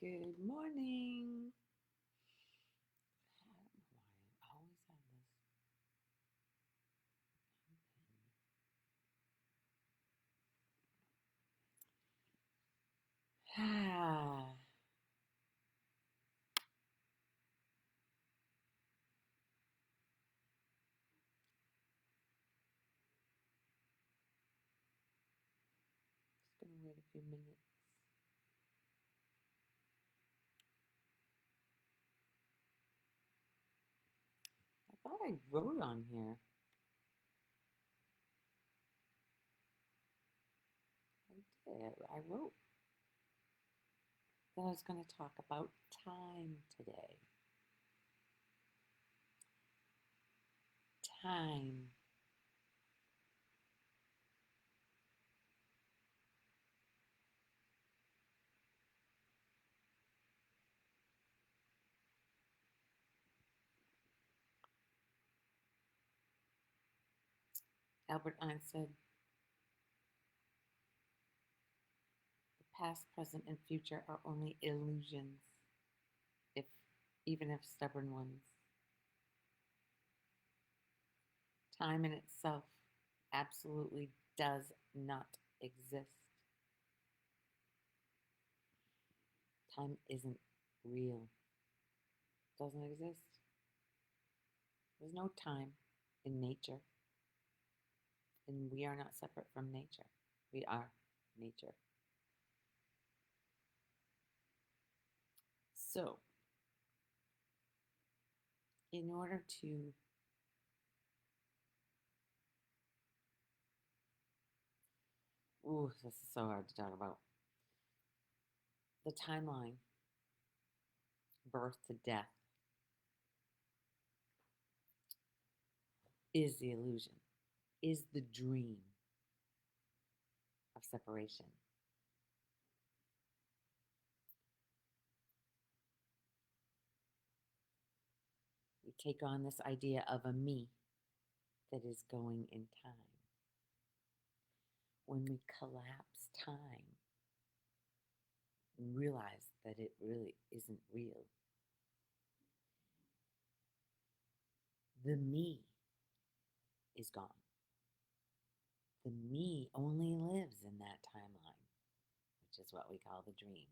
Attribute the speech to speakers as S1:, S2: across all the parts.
S1: Good morning. I don't know why I always have this. Ah, just gonna wait a few minutes. I thought I wrote on here. I did. I wrote that I was gonna talk about time today. Time. Albert Einstein said, "The past, present, and future are only illusions, if even if stubborn ones. Time in itself absolutely does not exist. Time isn't real. Doesn't exist. There's no time in nature, and we are not separate from nature. We are nature. So, in order to this is so hard to talk about. The timeline, birth to death, is the illusion, is the dream of separation. We take on this idea of a me that is going in time. When we collapse time and realize that it really isn't real, the me is gone. The me only lives in that timeline, which is what we call the dream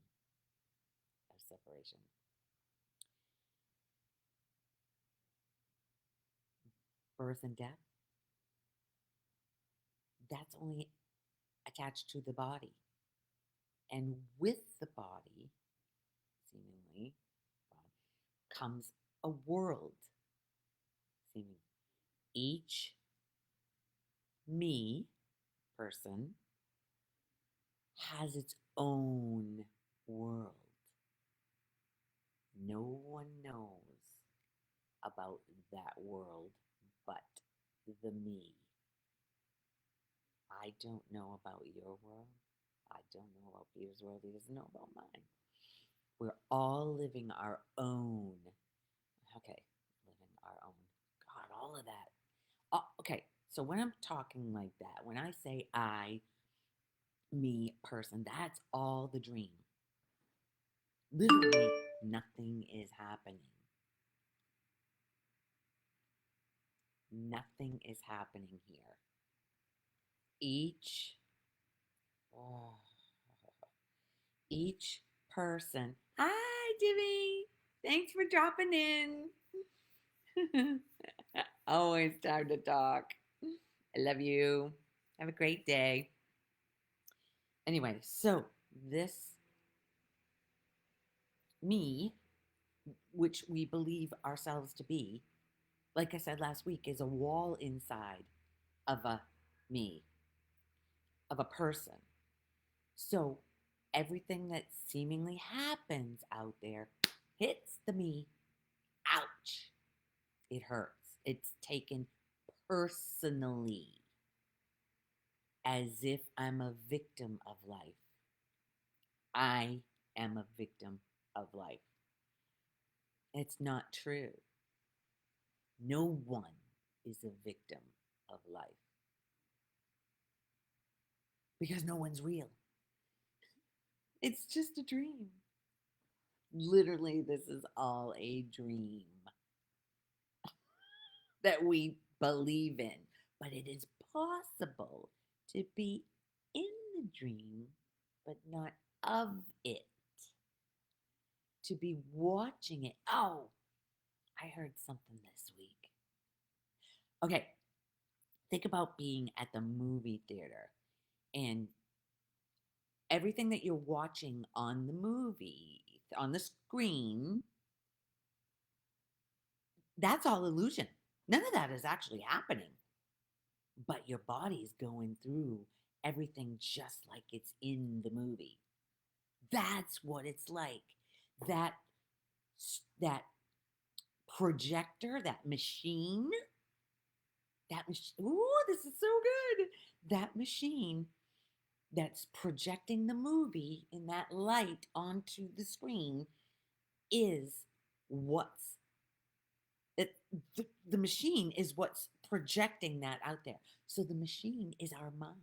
S1: of separation. Birth and death, that's only attached to the body. And with the body, seemingly, comes a world. Seeming each me person has its own world. No one knows about that world but the me. I don't know about your world. I don't know about Peter's world. He doesn't know about mine. We're all living our own. Okay, living our own. God, all of that. Okay, so when I'm talking like that, when I say I, me, person, that's all the dream. Literally, nothing is happening. Nothing is happening here. Each, oh, each person. Hi, Jimmy. Thanks for dropping in. Always time to talk. I love you. Have a great day. Anyway, so this me, which we believe ourselves to be, like I said last week, is a wall inside of a me, of a person. So everything that seemingly happens out there hits the me. Ouch. It hurts. It's taken personally, as if I'm a victim of life. I am a victim of life. It's not true. No one is a victim of life because no one's real. It's just a dream. Literally, this is all a dream that we believe in. But it is possible to be in the dream, but not of it, to be watching it. Oh, I heard something this week. Okay, think about being at the movie theater and everything that you're watching on the movie, on the screen, that's all illusion. None of that is actually happening. But your body's going through everything just like it's in the movie. That's what it's like. That that projector, that machine, that machine. Ooh, this is so good. That machine that's projecting the movie in that light onto the screen is what's it, the machine is what's projecting that out there. So the machine is our mind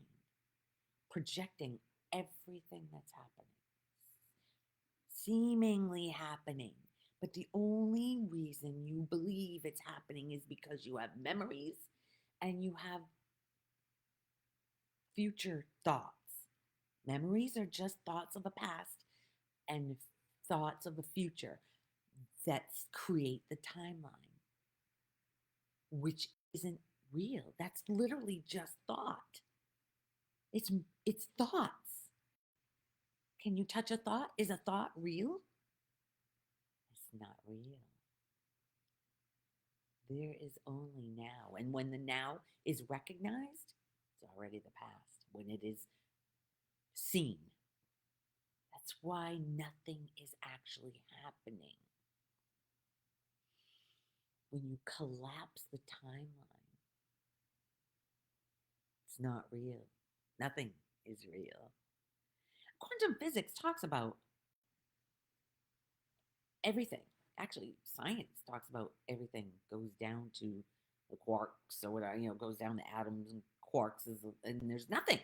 S1: projecting everything that's happening, seemingly happening. But the only reason you believe it's happening is because you have memories and you have future thoughts. Memories are just thoughts of the past and thoughts of the future that create the timeline, which isn't real. That's literally just thought. It's it's thoughts. Can you touch a thought? Is a thought real? It's not real. There is only now. And when the now is recognized, it's already the past. When it is seen, that's why nothing is actually happening. When you collapse the timeline, it's not real. Nothing is real. Quantum physics talks about everything. Actually, science talks about everything goes down to the quarks or whatever, goes down to atoms and quarks, and there's nothing.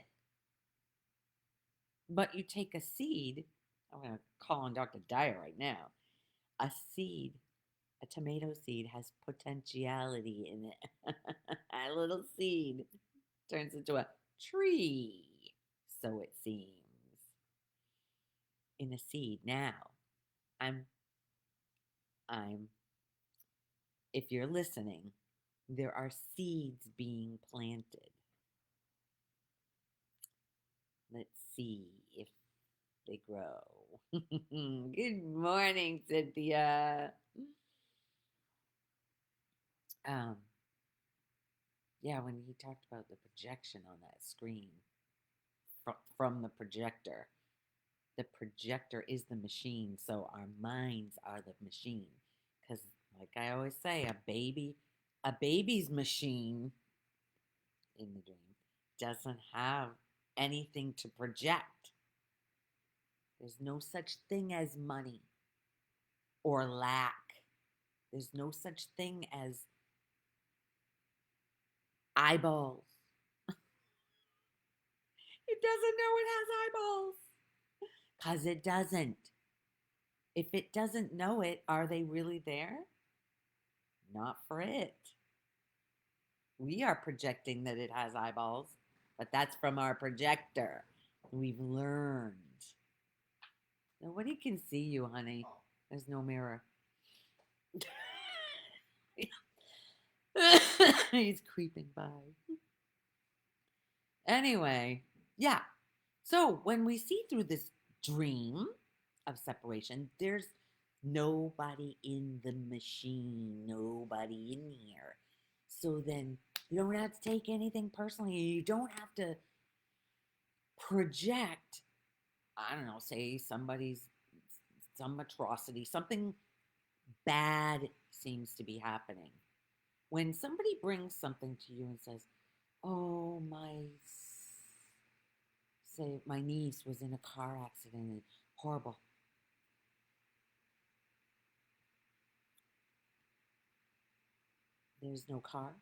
S1: But you take a seed, I'm going to call on Dr. Dyer right now. A seed, a tomato seed has potentiality in it. A little seed turns into a tree, so it seems. In a seed. Now, I'm I'm if you're listening, there are seeds being planted. Let's see if they grow. Good morning, Cynthia. Um, yeah, when he talked about the projection on that screen from the projector is the machine, so our minds are the machine. Because, like I always say, a baby's machine in the dream doesn't have anything to project. There's no such thing as money or lack. There's no such thing as eyeballs. It doesn't know it has eyeballs. Because it doesn't. If it doesn't know it, are they really there? Not for it. We are projecting that it has eyeballs, but that's from our projector. We've learned. Nobody can see you, honey. There's no mirror. He's creeping by. Anyway, yeah. So when we see through this dream of separation, there's nobody in the machine, nobody in here. So then you don't have to take anything personally. You don't have to project, I don't know, say some atrocity, something bad seems to be happening. When somebody brings something to you and says, oh, say my niece was in a car accident and horrible. There's no car.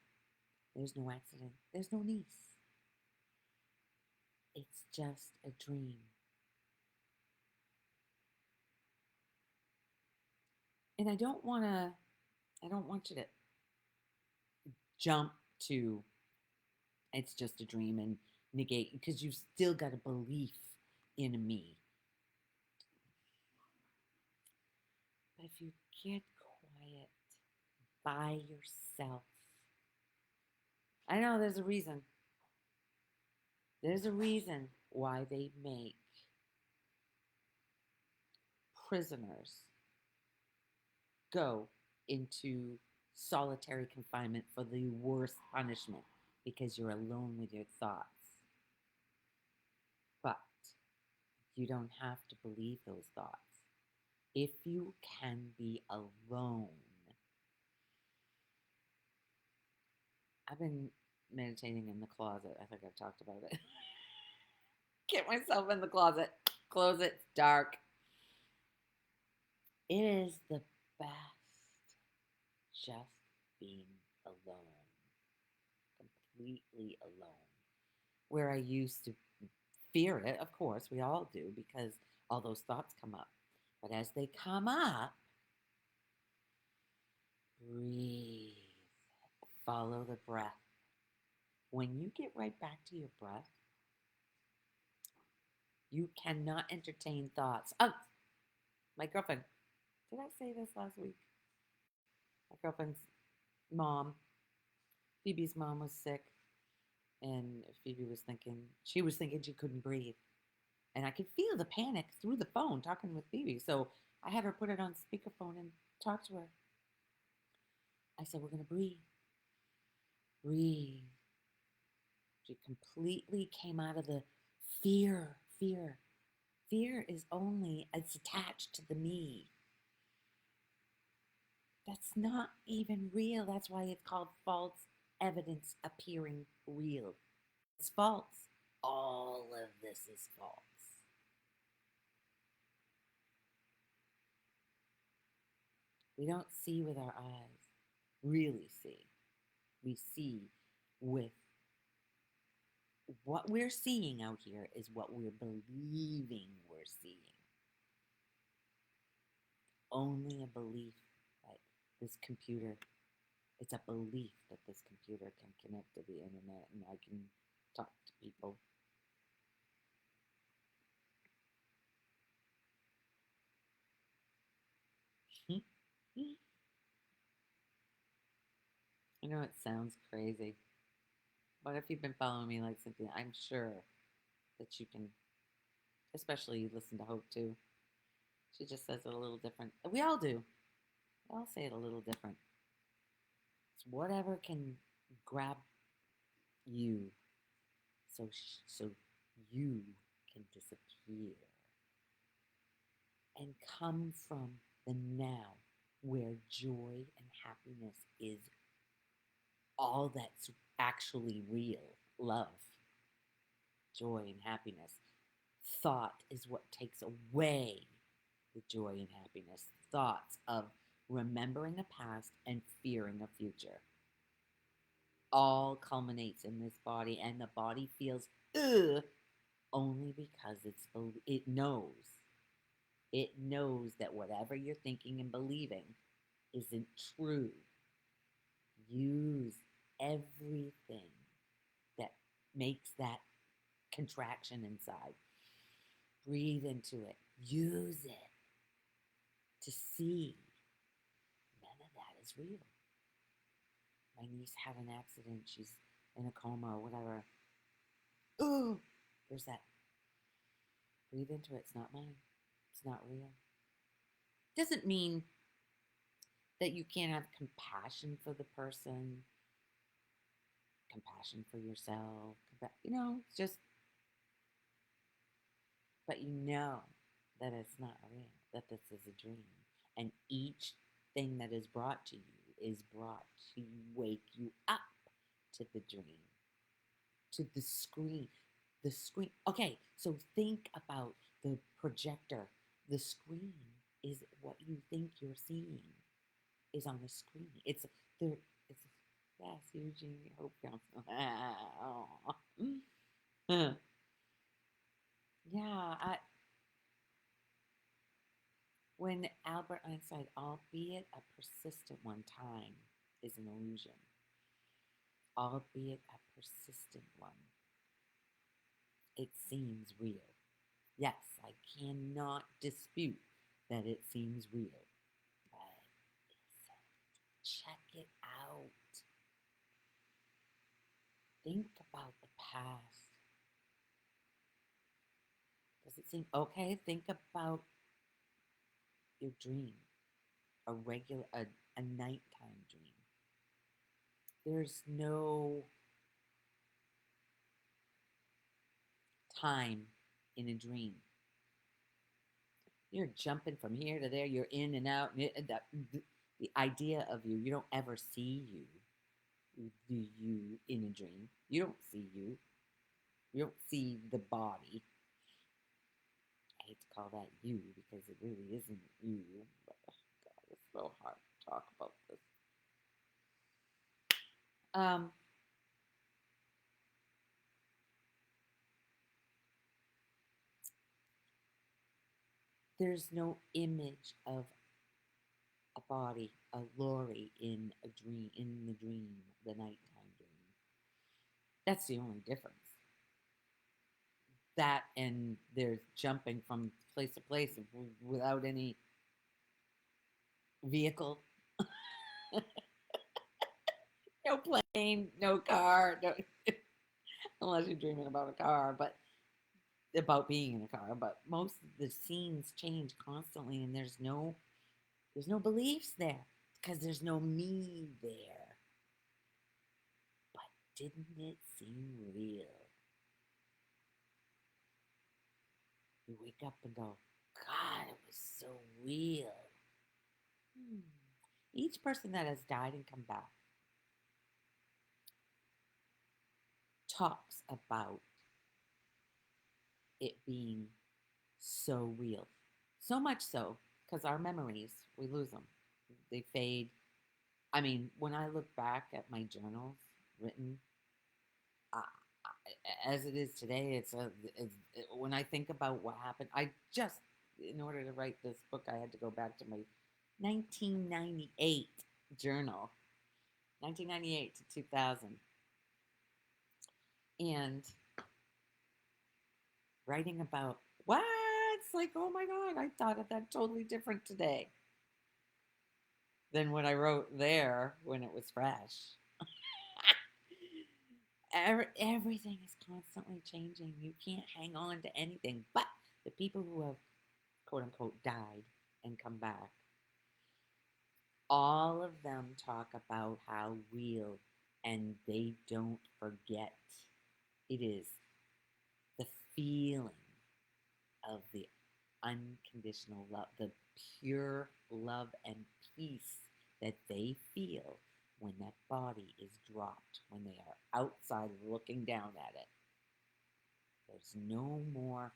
S1: There's no accident. There's no niece. It's just a dream. And I don't want you to jump to it's just a dream and negate, because you've still got a belief in a me. But if you get quiet by yourself, I know there's a reason. There's a reason why they make prisoners go into solitary confinement for the worst punishment, because you're alone with your thoughts. But you don't have to believe those thoughts. If you can be alone, I've been meditating in the closet. I think I've talked about it. Get myself in the closet, close it, it's dark. It is the best just being alone, completely alone. Where I used to fear it, of course, we all do, because all those thoughts come up. But as they come up, breathe, follow the breath. When you get right back to your breath, you cannot entertain thoughts. Oh, my girlfriend, did I say this last week? My girlfriend's mom, Phoebe's mom, was sick, and Phoebe was thinking, she couldn't breathe. And I could feel the panic through the phone talking with Phoebe. So I had her put it on speakerphone and talk to her. I said, we're going to breathe. Breathe. She completely came out of the fear. Fear is only, it's attached to the me. That's not even real. That's why it's called false evidence appearing real. It's false. All of this is false. We don't see with our eyes, really see. We see with what we're seeing out here is what we're believing we're seeing. Only a belief that this computer, it's a belief that this computer can connect to the internet and I can talk to people. I know it sounds crazy, but if you've been following me like Cynthia, I'm sure that you can, especially listen to Hope too. She just says it a little different. We all do. We all say it a little different. It's whatever can grab you, so you can disappear and come from the now, where joy and happiness is all that's actually real. Love, joy, and happiness. Thought is what takes away the joy and happiness. Thoughts of remembering a past and fearing a future all culminates in this body, and the body feels ugh only because it knows that whatever you're thinking and believing isn't true. Use everything that makes that contraction inside. Breathe into it. Use it to see none of that is real. My niece had an accident. She's in a coma or whatever. Ooh, there's that. Breathe into it. It's not mine. It's not real. Doesn't mean that you can't have compassion for the person, compassion for yourself. It's just, but you know that it's not real, that this is a dream. And each thing that is brought to you is brought to wake you up to the dream, to the screen. The screen. Okay, so think about the projector. The screen is what you think you're seeing is on the screen. It's there. It's yes, Eugene. Hope yeah. When Albert Einstein, albeit a persistent one, time is an illusion, albeit a persistent one, it seems real. Yes, I cannot dispute that it seems real, but check it out. Think about the past. Does it seem okay? Think about your dream, a nighttime dream. There's no time in a dream. You're jumping from here to there. You're in and out. The idea of you don't ever see you. You in a dream. You don't see you. You don't see the body. I hate to call that you because it really isn't you. But God, it's so hard to talk about this. There's no image of a body, a Lori in a dream, in the dream, the nighttime dream. That's the only difference. That and there's jumping from place to place without any vehicle. No plane, no car, no, unless you're dreaming about a car, but about being in a car. But most of the scenes change constantly, and there's no beliefs there because there's no me there. But didn't it seem real? You wake up and go, God, it was so real. Each person that has died and come back talks about it being so real. So much so, because our memories, we lose them. They fade. I mean, when I look back at my journals written, uh, as it is today, when I think about what happened, in order to write this book, I had to go back to my 1998 journal, 1998 to 2000. And writing about what? It's like, oh my God, I thought of that totally different today than what I wrote there when it was fresh. Everything is constantly changing. You can't hang on to anything. But the people who have, quote unquote, died and come back, all of them talk about how real, and they don't forget. It is the feeling of the unconditional love, the pure love and peace that they feel when that body is dropped, when they are outside looking down at it. There's no more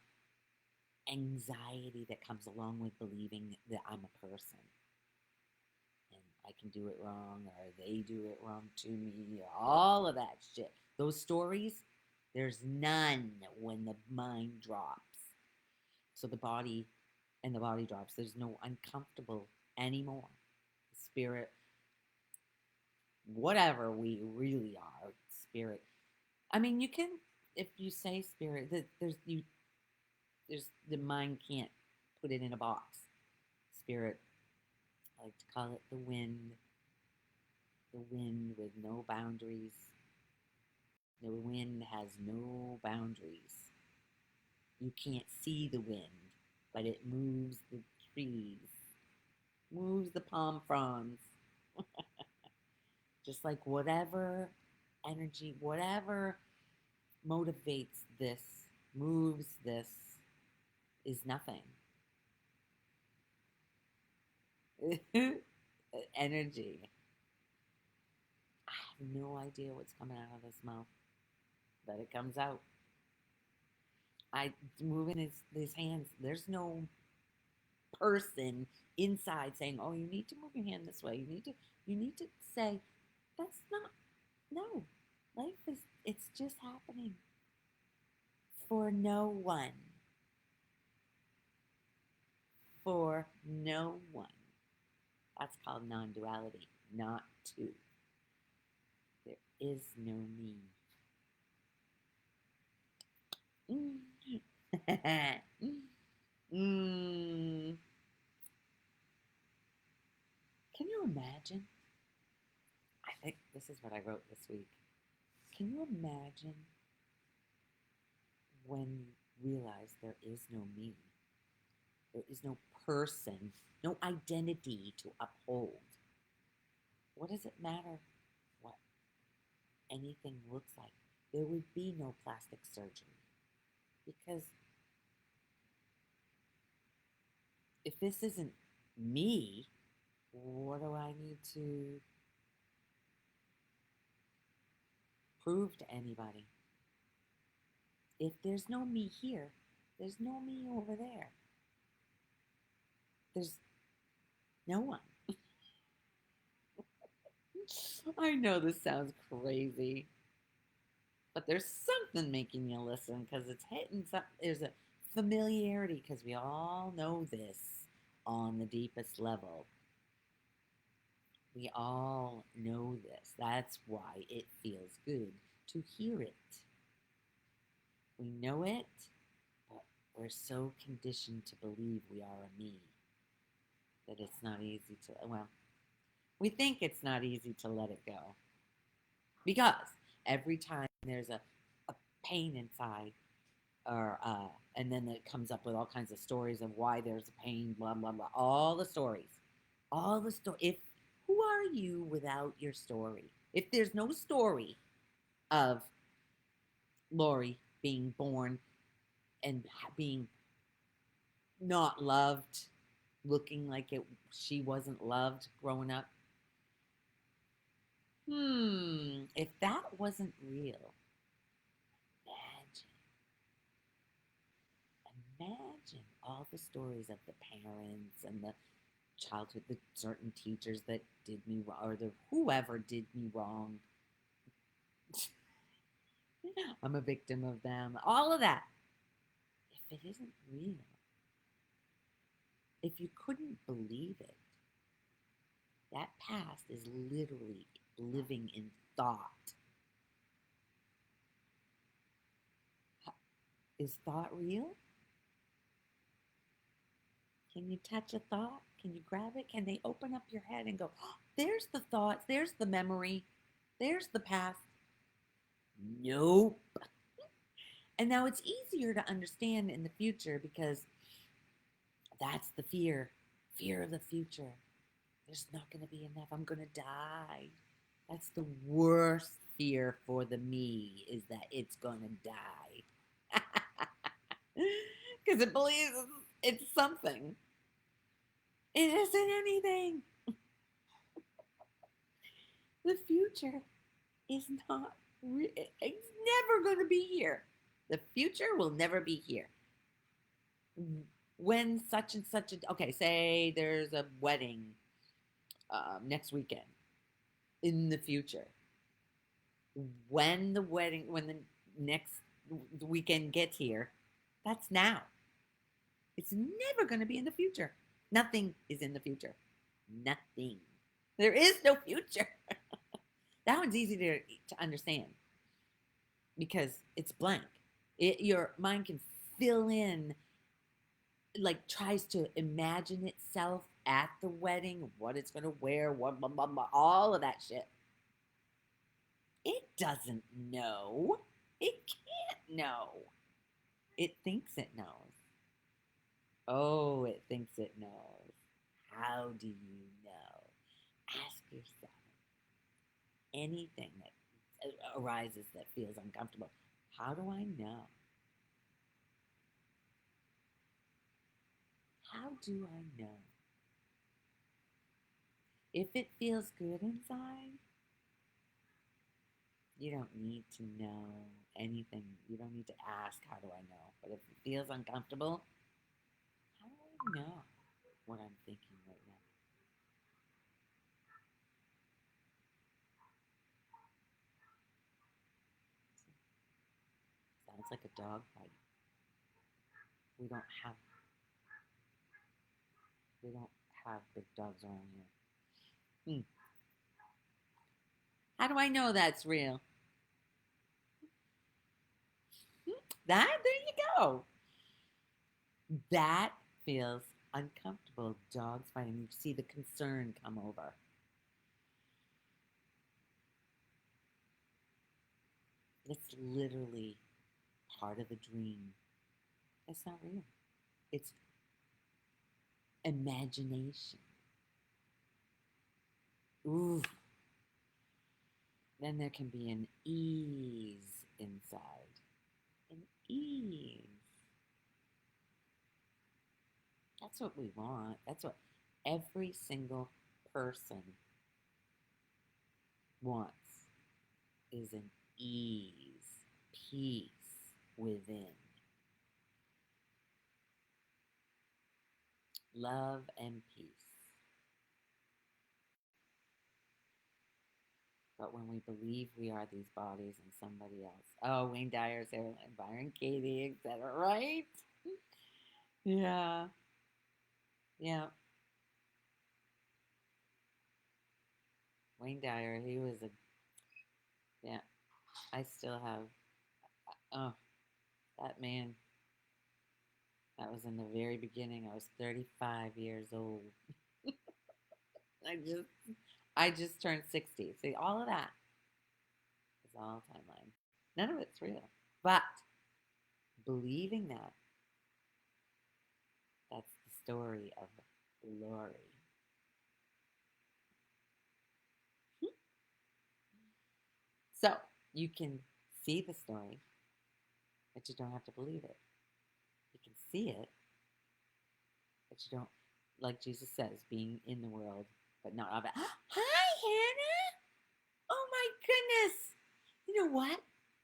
S1: anxiety that comes along with believing that I'm a person and I can do it wrong or they do it wrong to me, all of that shit. Those stories, there's none when the mind drops. So the body drops. There's no uncomfortable anymore. Spirit, whatever we really are, spirit. I mean, you can, if you say spirit, there's the mind can't put it in a box. Spirit, I like to call it the wind with no boundaries. The wind has no boundaries. You can't see the wind, but it moves the trees, moves the palm fronds. Just like whatever energy, whatever motivates this, moves this, is nothing. Energy. I have no idea what's coming out of his mouth, but it comes out. I moving his hands. There's no person inside saying, "Oh, you need to move your hand this way. You need to say, that's not no. Life is it's just happening for no one. for no one. That's called non-duality, not two. There is no me. mm. Can you imagine? I think this is what I wrote this week. Can you imagine when you realize there is no me? There is no person, no identity to uphold. What does it matter what anything looks like? There would be no plastic surgery. Because if this isn't me, what do I need to prove to anybody? If there's no me here, there's no me over there. There's no one. I know this sounds crazy, but there's something making you listen because it's hitting some. There's a familiarity because we all know this on the deepest level. We all know this. That's why it feels good to hear it. We know it, but we're so conditioned to believe we are a me that it's not easy to, well, we think it's not easy to let it go. Because every time there's a pain inside, or and then it comes up with all kinds of stories of why there's a pain, blah blah blah. All the stories, all the story. If who are you without your story? If there's no story of Lori being born and being not loved, looking like she wasn't loved growing up. If that wasn't real, imagine all the stories of the parents and the childhood, the certain teachers that did me wrong, or the whoever did me wrong. I'm a victim of them. All of that. If it isn't real, if you couldn't believe it, that past is literally living in thought. Is thought real? Can you touch a thought? Can you grab it? Can they open up your head and go, oh, there's the thoughts, there's the memory, there's the past? Nope. And now it's easier to understand in the future because that's the fear of the future. There's not going to be enough. I'm going to die. That's the worst fear for the me, is that it's going to die. Because it believes it's something. It isn't anything. The future is not it's never going to be here. The future will never be here. When such and such okay, say there's a wedding next weekend in the future. When the next weekend gets here, that's now. It's never going to be in the future. Nothing is in the future. Nothing. There is no future. That one's easy to understand because it's blank. Your mind can fill in, like tries to imagine itself at the wedding, what it's going to wear, what, blah, blah, blah, all of that shit. It doesn't know. It can't know. It thinks it knows. Oh, it thinks it knows. How do you know? Ask yourself. Anything that arises that feels uncomfortable, how do I know? How do I know? If it feels good inside, you don't need to know anything. You don't need to ask, how do I know? But if it feels uncomfortable, how do I know what I'm thinking right now? Sounds like a dog fight. We don't have We don't have big dogs around here. How do I know that's real? There you go. That feels uncomfortable. Dogs fighting. You see the concern come over. It's literally part of the dream. It's not real. It's imagination. Ooh. Then there can be an ease inside. An ease. That's what we want. That's what every single person wants is an ease, peace within. Love and peace. But when we believe we are these bodies and somebody else. Oh, Wayne Dyer, Sarah Lynn, Byron Katie, etc. Right? Yeah. Yeah. Wayne Dyer, he was a, yeah, I still have, oh, that man, that was in the very beginning. I was 35 years old. I just, I just turned 60. See, all of that is all timeline. None of it's real. But believing that, that's the story of Lori. So you can see the story, but you don't have to believe it. You can see it, but you don't, like Jesus says, being in the world, but not of it. Hi, Hannah. Oh my goodness. You know what?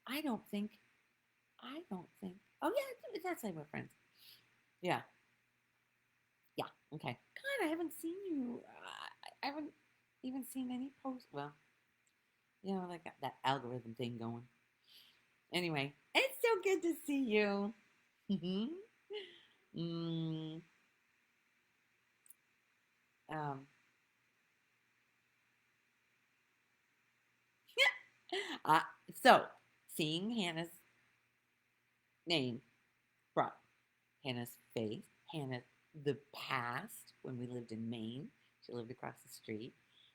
S1: I don't think, oh yeah, that's like we're friends. Yeah. Yeah. Okay. God, I haven't seen you. I haven't even seen any posts. Well, you know, like that algorithm thing going. Anyway, it's so good to see you. mm, um, uh, so, seeing Hannah's name brought Hannah's faith, Hannah, the past when we lived in Maine. She lived across the street.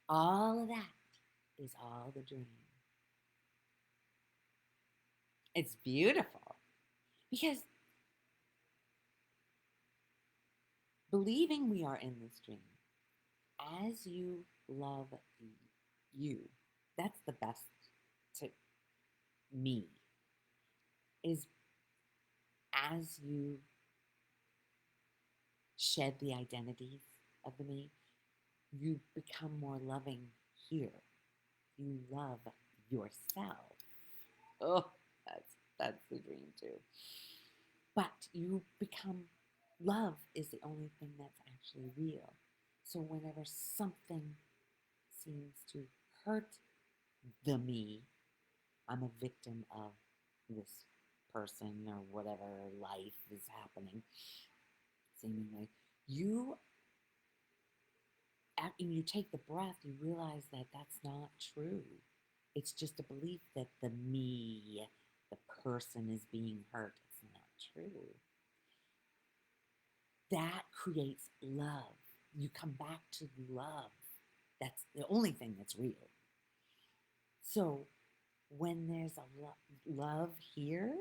S1: All of that is all the dream. It's beautiful because believing we are in this dream, as you love you, that's the best to me, is as you shed the identities of the me, you become more loving here. You love yourself. Oh, that's the dream too. But you become love is the only thing that's actually real. So whenever something seems to hurt the me, I'm a victim of this person or whatever life is happening, seemingly. You, and you take the breath, you realize that that's not true. It's just a belief that the me, the person is being hurt. It's not true. That creates love. You come back to love. That's the only thing that's real. So when there's a love here,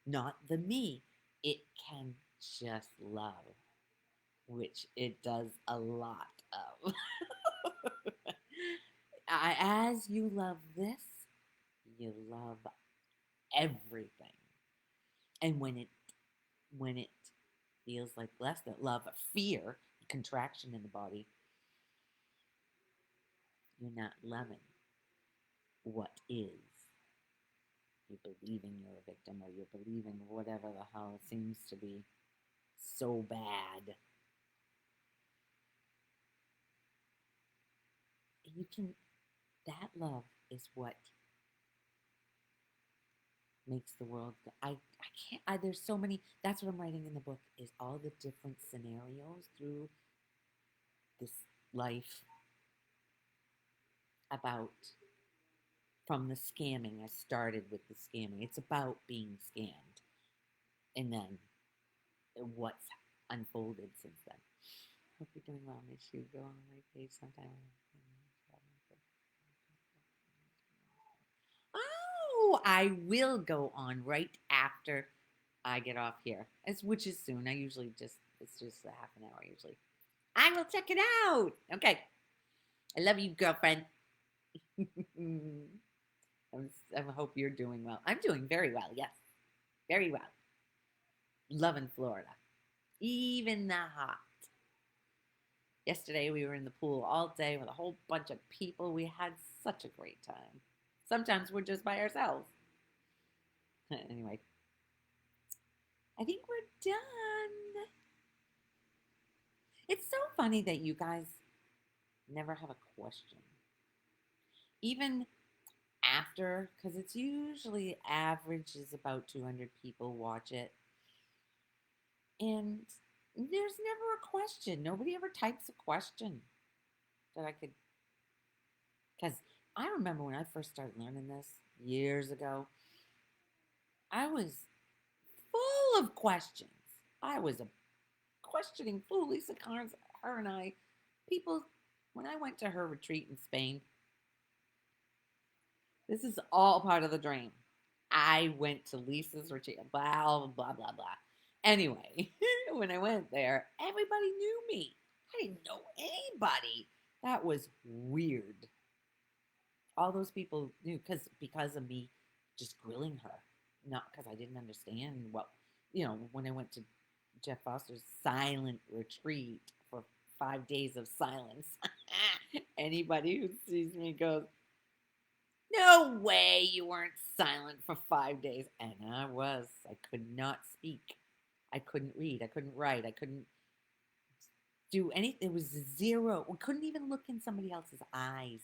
S1: not the me, it can just love, which it does a lot of. As you love this, you love everything. And when it feels like less than love, fear, contraction in the body, you're not loving what is. You're believing you're a victim, or you're believing whatever the hell seems to be so bad. You can, that love is what makes the world. I can't. There's so many. That's what I'm writing in the book. Is all the different scenarios through this life about from the scamming. I started with the scamming. It's about being scammed. And then what's unfolded since then. Hope you're doing well. Make sure you go on my page sometime. Oh, I will go on right after I get off here, which is soon. It's just a half an hour usually. I will check it out. Okay. I love you, girlfriend. I hope you're doing well. I'm doing very well. Yes, very well. Loving Florida, even the hot. Yesterday we were in the pool all day with a whole bunch of people. We had such a great time. Sometimes we're just by ourselves. Anyway, I think we're done. It's so funny that you guys never have a question. Even after, because it's usually average is about 200 people watch it. And there's never a question. Nobody ever types a question that I could. Because I remember when I first started learning this years ago, I was full of questions. I was a questioning fool. Lisa Carnes, her and I, people, when I went to her retreat in Spain, this is all part of the dream. I went to Lisa's retreat, blah, blah, blah, blah. Anyway, when I went there, everybody knew me. I didn't know anybody. That was weird. All those people knew because of me just grilling her, not because I didn't understand when I went to Jeff Foster's silent retreat for 5 days of silence. Anybody who sees me goes, no way you weren't silent for 5 days. And I was. I could not speak. I couldn't read. I couldn't write. I couldn't do anything. It was zero. We couldn't even look in somebody else's eyes.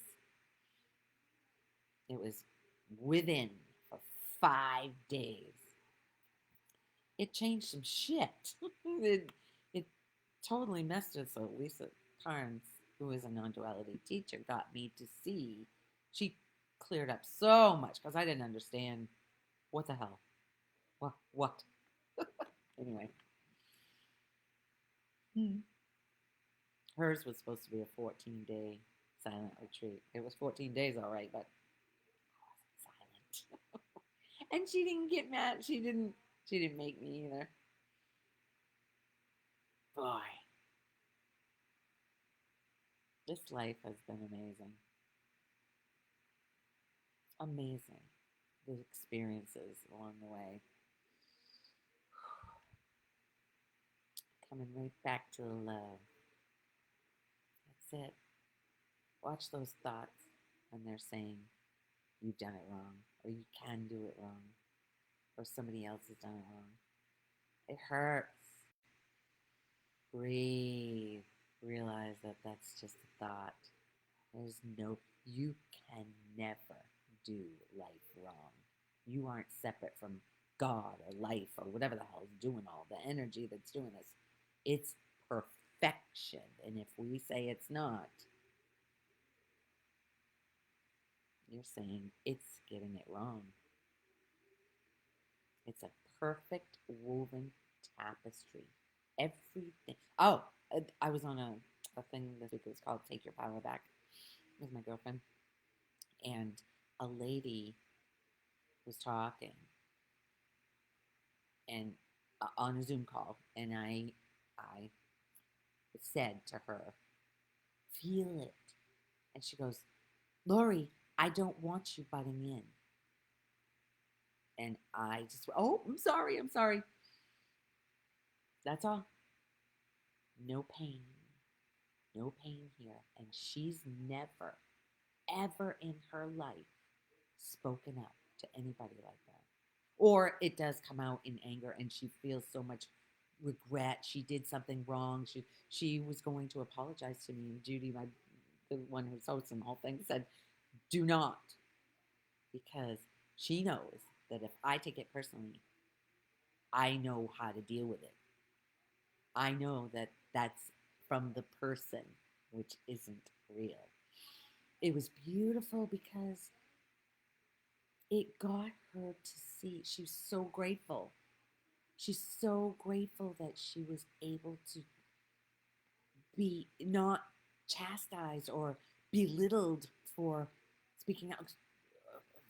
S1: It was within for 5 days. It changed some shit. it totally messed us. So Lisa Carnes, who is a non-duality teacher, got me to see. She cleared up so much because I didn't understand what the hell. What? Anyway. Hers was supposed to be a 14-day silent retreat. It was 14 days, all right, but I wasn't silent. And she didn't get mad. She didn't make me either. Boy. This life has been amazing. Amazing. The experiences along the way. Coming right back to the love. That's it. Watch those thoughts when they're saying you've done it wrong, or you can do it wrong, or somebody else has done it wrong. It hurts. Breathe. Realize that that's just a thought. You can never do life wrong. You aren't separate from God or life or whatever the hell is doing all the energy that's doing this. It's perfection. And if we say it's not, you're saying it's getting it wrong. It's a perfect woven tapestry. Everything. Oh, I was on a thing this week. It was called Take Your Power Back with my girlfriend. And a lady was talking and on a Zoom call. And I said to her, feel it. And she goes, Lori, I don't want you butting in. And I just, I'm sorry. That's all. No pain. No pain here. And she's never, ever in her life spoken up to anybody like that. Or it does come out in anger and she feels so much regret. She did something wrong. She was going to apologize to me. And Judy, the one who's hosting the whole thing, said, do not. Because she knows that if I take it personally, I know how to deal with it. I know that that's from the person which isn't real. It was beautiful because it got her to see. She was so grateful. She's so grateful that she was able to be not chastised or belittled for speaking out,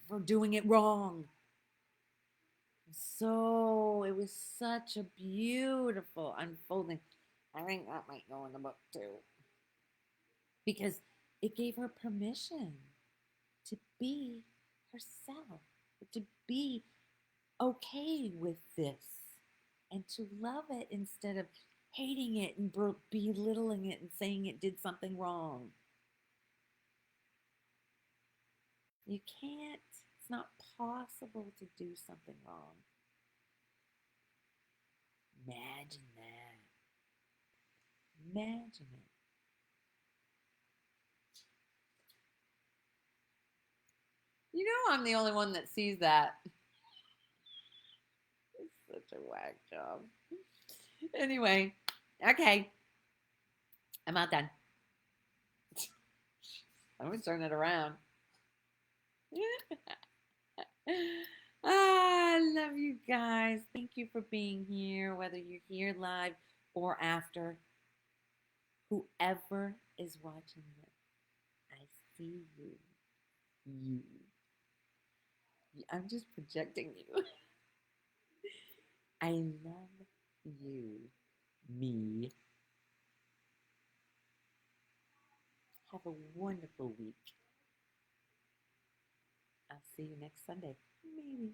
S1: for doing it wrong. So it was such a beautiful unfolding. I think that might go in the book too. Because it gave her permission to be herself, to be okay with this and to love it instead of hating it and belittling it and saying it did something wrong. You can't, it's not possible to do something wrong. Imagine that. Imagine it. You know, I'm the only one that sees that. It's such a whack job. Anyway, okay. I'm not done. I'm going to turn it around. I love you guys. Thank you for being here, whether you're here live or after. Whoever is watching this, I see you. You. I'm just projecting you. I love you. Me. Have a wonderful week. I'll see you next Sunday. Maybe.